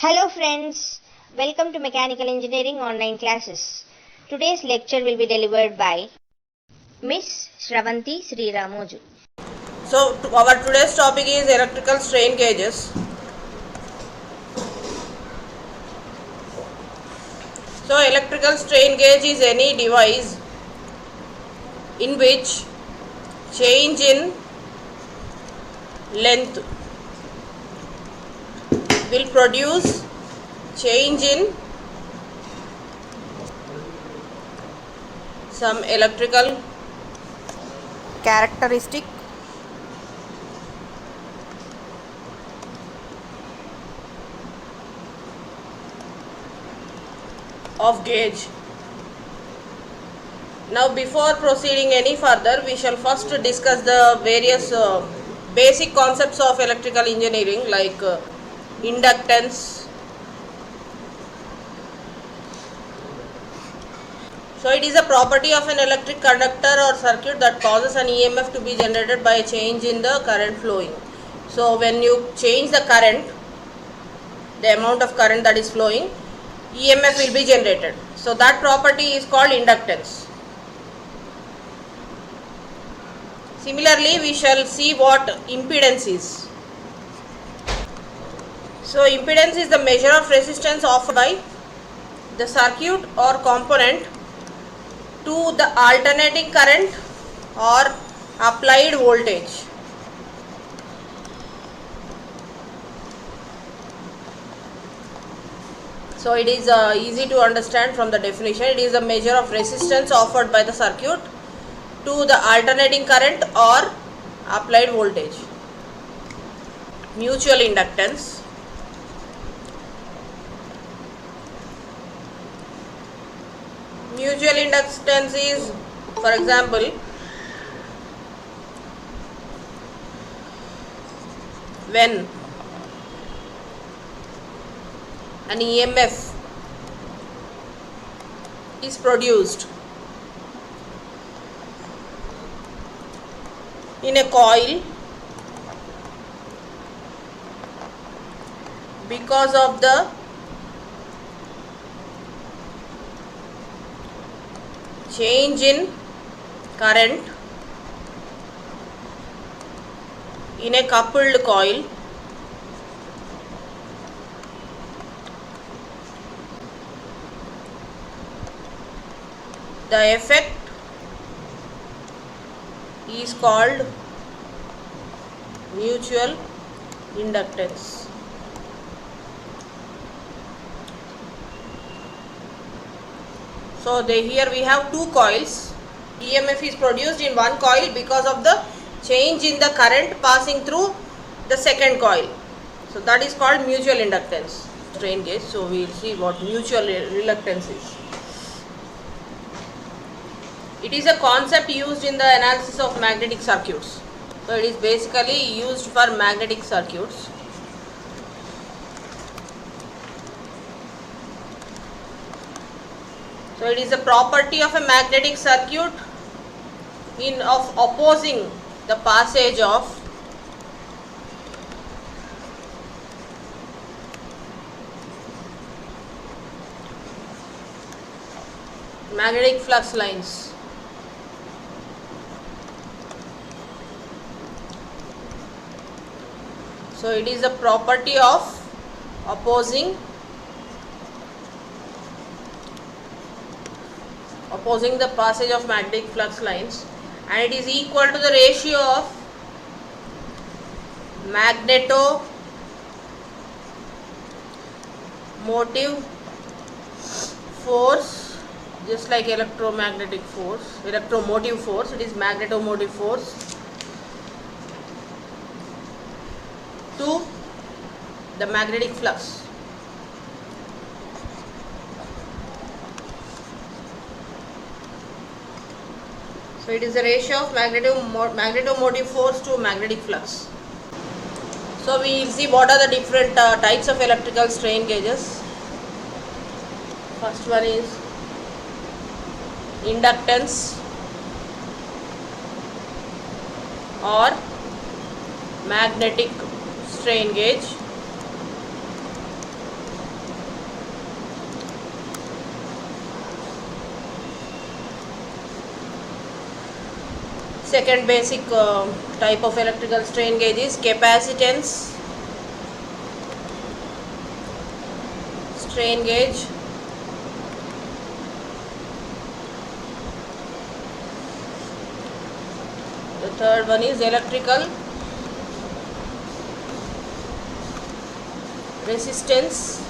Hello friends, welcome to Mechanical Engineering online classes. Today's lecture will be delivered by Miss Shravanti Sri Ramoju. So our today's topic is electrical strain gauges. So electrical strain gauge is any device in which change in length will produce change in some electrical characteristic of gauge. Now before proceeding any further, we shall first discuss the various basic concepts of electrical engineering like inductance. So it is a property of an electric conductor or circuit that causes an EMF to be generated by a change in the current flowing. So when you change the current, the amount of current that is flowing, EMF will be generated. So that property is called inductance. Similarly, we shall see what impedance is. So impedance is the measure of resistance offered by the circuit or component to the alternating current or applied voltage. So it is easy to understand from the definition. It is a measure of resistance offered by the circuit to the alternating current or applied voltage. Mutual inductance. Mutual inductance is, for example, when an EMF is produced in a coil because of the change in current in a coupled coil, the effect is called mutual inductance. So here we have two coils. EMF is produced in one coil because of the change in the current passing through the second coil. So that is called mutual inductance. Strain gauge. So we will see what mutual reluctance is. It is a concept used in the analysis of magnetic circuits. So it is basically used for magnetic circuits. So it is a property of a magnetic circuit of opposing the passage of magnetic flux lines. So it is a property of opposing the passage of magnetic flux lines, and it is equal to the ratio of magnetomotive force, just like electromotive force, it is magnetomotive force to the magnetic flux. So it is the ratio of magnetomotive force to magnetic flux. So we will see what are the different types of electrical strain gauges. First one is inductance or magnetic strain gauge. Second basic type of electrical strain gauge is capacitance strain gauge. The third one is electrical resistance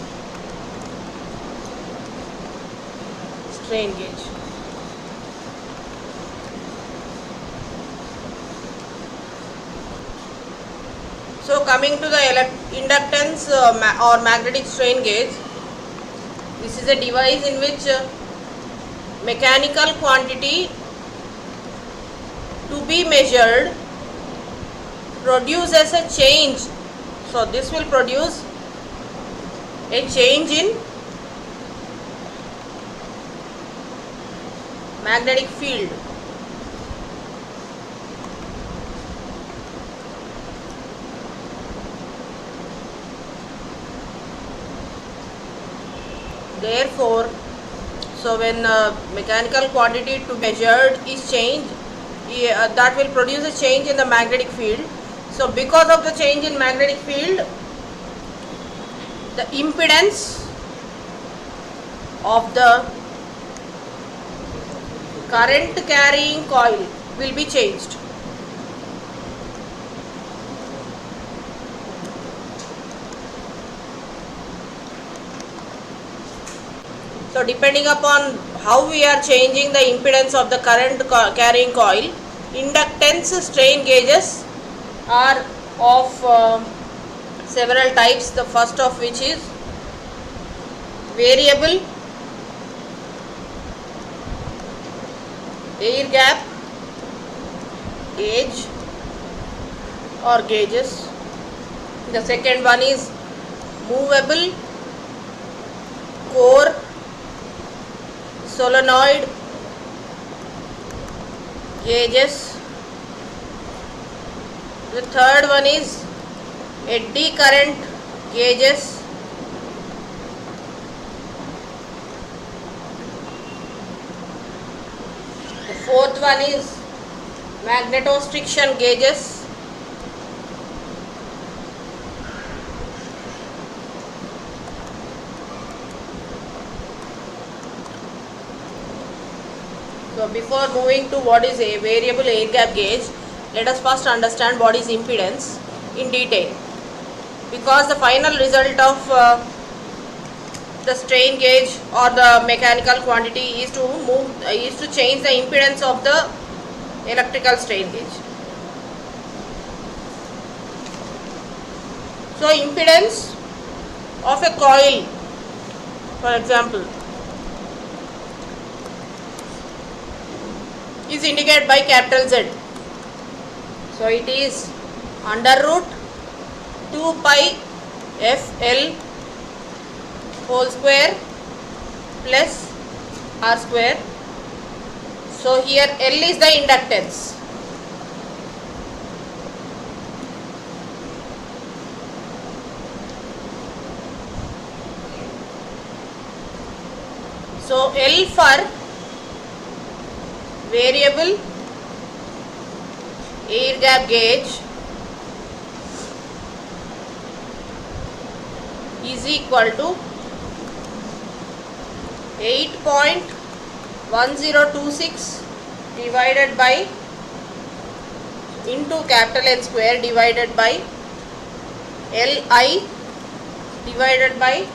strain gauge. So coming to the inductance or magnetic strain gauge, this is a device in which mechanical quantity to be measured produces a change. So this will produce a change in magnetic field. Therefore, so when mechanical quantity to measured is changed, that will produce a change in the magnetic field. So because of the change in magnetic field, the impedance of the current carrying coil will be changed. So depending upon how we are changing the impedance of the current carrying coil, inductance strain gauges are of several types. The first of which is variable air gap gauge or gauges. The second one is movable core solenoid gauges. The third one is eddy current gauges. The fourth one is magnetostriction gauges. So before moving to what is a variable air gap gauge, let us first understand what is impedance in detail, because the final result of the strain gauge or the mechanical quantity is to change the impedance of the electrical strain gauge. So impedance of a coil, for example, is indicated by capital Z. So it is under root 2 pi FL whole square plus R square. So here L is the inductance. So L for variable air gap gauge is equal to 8.1026 divided by into capital N square divided by Li divided by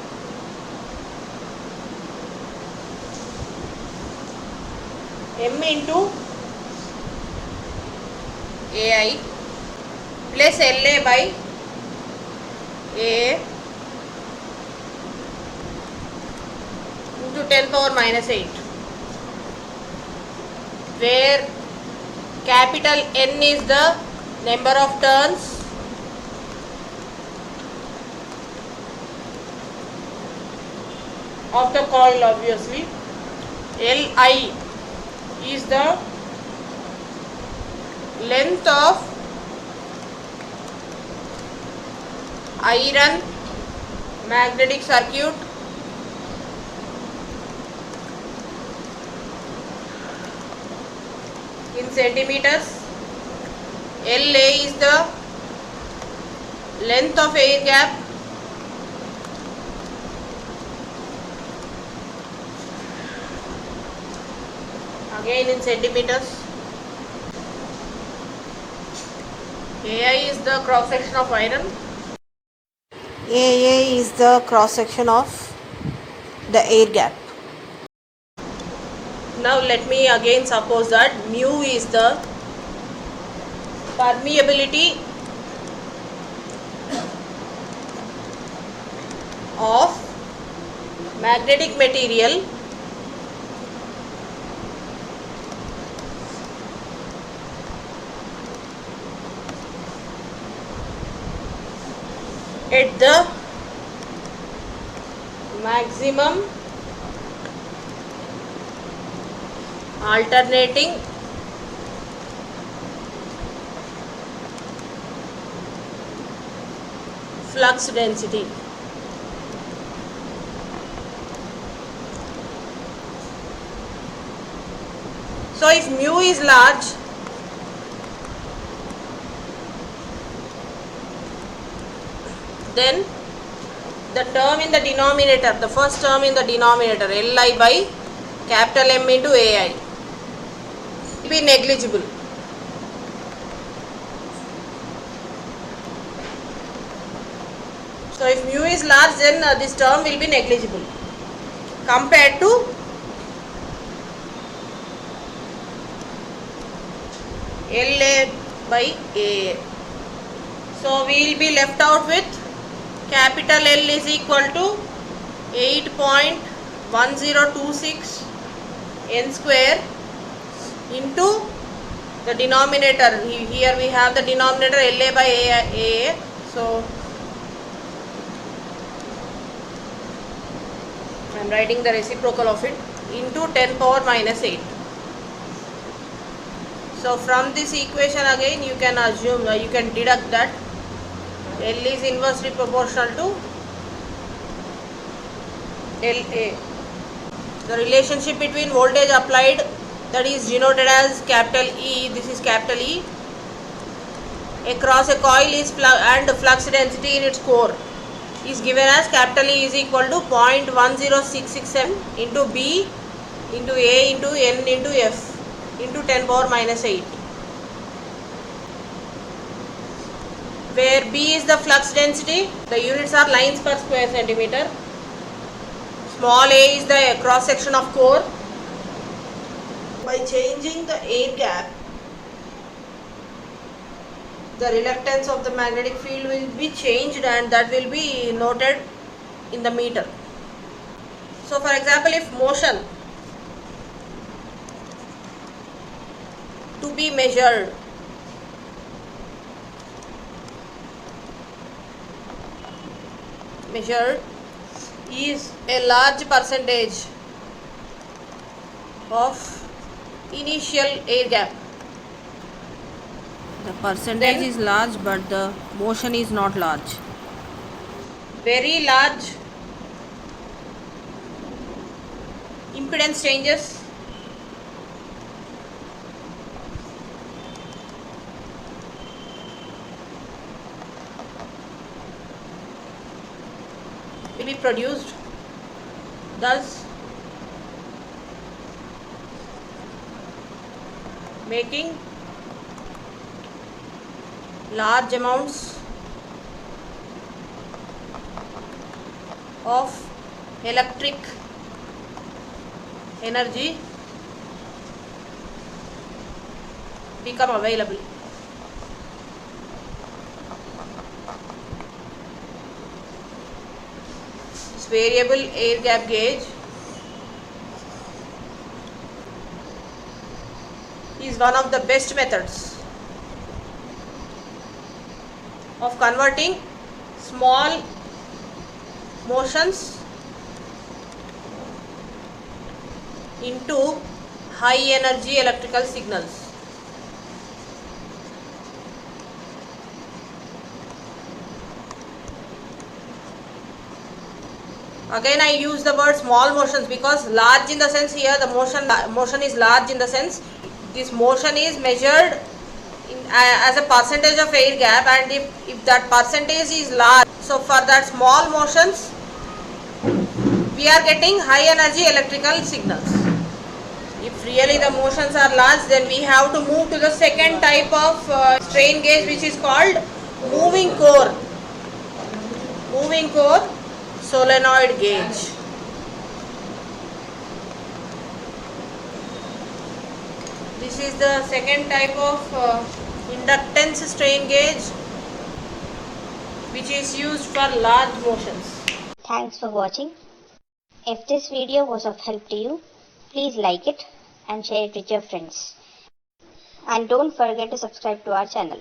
M into AI plus LA by AA into 10 power minus 8, where capital N is the number of turns of the coil, obviously. Li is the length of iron magnetic circuit in centimeters. LA is the length of air gap. Again in centimeters. AI is the cross section of iron. AA is the cross section of the air gap. Now let me again suppose that mu is the permeability of magnetic material at the maximum alternating flux density. So if mu is large, then the term in the denominator, the first term in the denominator, Li by capital M into Ai, will be negligible. So if mu is large, then this term will be negligible compared to LA by AA. So we will be left out with capital L is equal to 8.1026 n square into the denominator. Here we have the denominator LA by AA. So I am writing the reciprocal of it into 10 power minus 8. So from this equation again you can assume, you can deduct that L is inversely proportional to LA. The relationship between voltage applied, that is denoted as capital E, this is capital E, across a coil is and flux density in its core is given as capital E is equal to 0.10667 into B into A into N into F into 10 power minus 8, where B is the flux density, the units are lines per square centimeter, small a is the cross section of core. By changing the air gap, the reluctance of the magnetic field will be changed and that will be noted in the meter. So for example, if motion to be measured is a large percentage of initial air gap. The percentage is large but the motion is not large. Very large impedance changes will be produced, thus making large amounts of electric energy become available. This variable air gap gauge is one of the best methods of converting small motions into high energy electrical signals. Again I use the word small motions because large in the sense here the motion is large in the sense this motion is measured as a percentage of air gap, and if that percentage is large, so for that small motions we are getting high energy electrical signals. If really the motions are large, then we have to move to the second type of strain gauge, which is called moving core solenoid gauge. This is the second type of inductance strain gauge, which is used for large motions. Thanks for watching. If this video was of help to you, please like it and share it with your friends. And don't forget to subscribe to our channel.